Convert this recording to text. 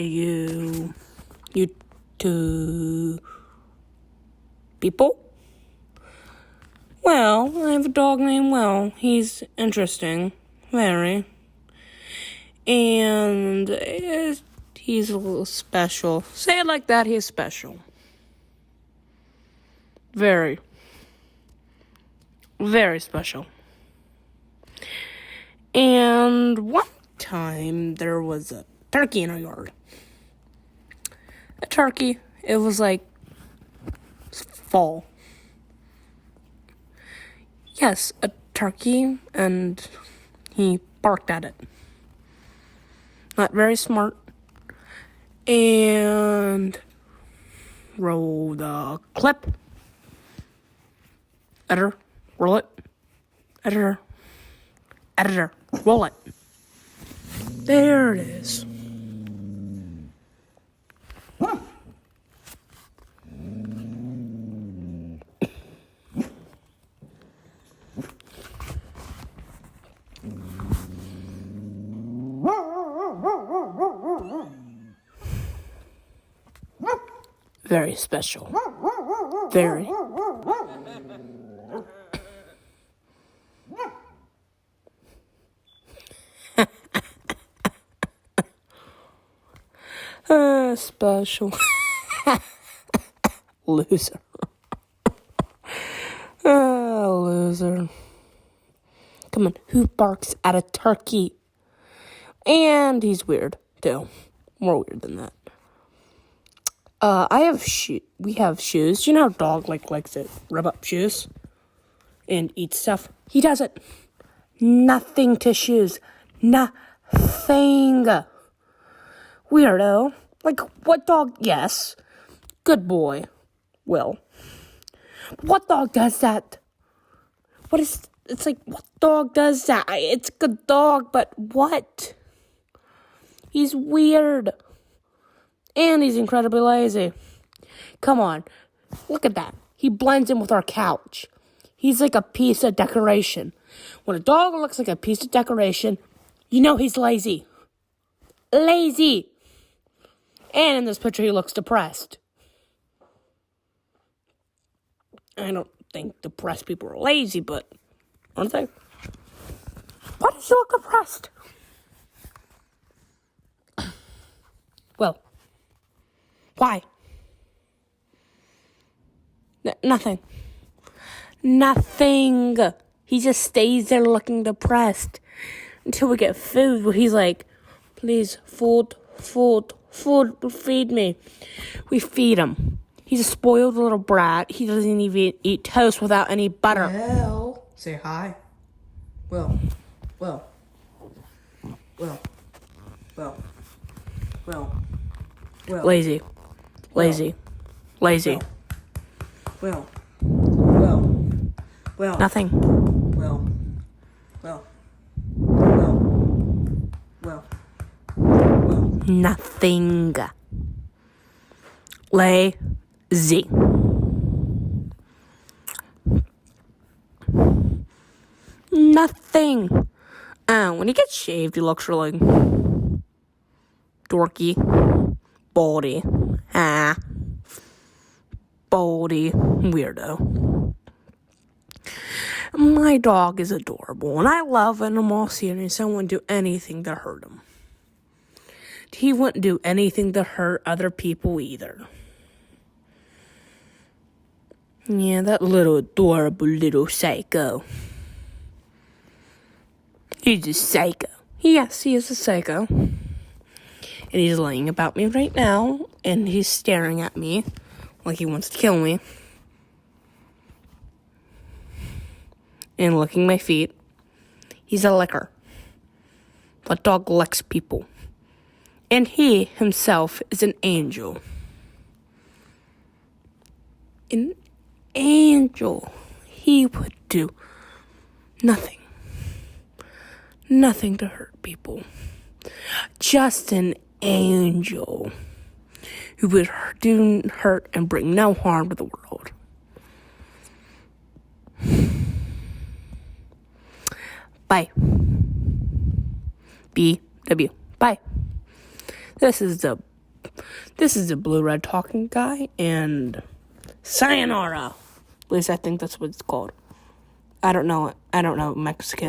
Hey, you two people? Well, I have a dog named Will. He's interesting. Very. And he's a little special. Say it like that, he's special. Very. Very special. And one time, there was a turkey in our yard. A turkey. It was like fall. Yes, a turkey, and he barked at it. Not very smart. And roll the clip. Editor, roll it. Editor, roll it. There it is. Very special. Very. Special. Loser. Loser. Come on, who barks at a turkey? And he's weird, too. More weird than that. We have shoes. Do you know how a dog likes to rub up shoes and eat stuff? He doesn't. Nothing to shoes. Nothing. Weirdo. Like, what dog? Yes. Good boy. Will. What dog does that? It's like, what dog does that? It's a good dog, but what? He's weird. And he's incredibly lazy. Come on. Look at that. He blends in with our couch. He's like a piece of decoration. When a dog looks like a piece of decoration, you know he's lazy. Lazy. And in this picture, he looks depressed. I don't think depressed people are lazy, but aren't they? Why does he look depressed? Well, why? Nothing. Nothing. He just stays there looking depressed until we get food where he's like, please, food, feed me. We feed him. He's a spoiled little brat. He doesn't even eat toast without any butter. Well, say hi. Well. Lazy. Well. Nothing. Well. Nothing. Lazy. Nothing. When he gets shaved, he looks really dorky. Baldy. Baldy. Weirdo. My dog is adorable, and I love Animal Series. I wouldn't do anything to hurt him. He wouldn't do anything to hurt other people either. Yeah, that little adorable little psycho. He's a psycho. Yes, he is a psycho. And he's lying about me right now, and he's staring at me like he wants to kill me. And licking my feet. He's a licker. The dog licks people. And he himself is an angel. An angel. He would do nothing. Nothing to hurt people. Just an angel who would do hurt and bring no harm to the world. Bye. BW. Bye. This is the this is the Blue Red Talking Guy, and sayonara. At least I think that's what it's called. I don't know Mexican.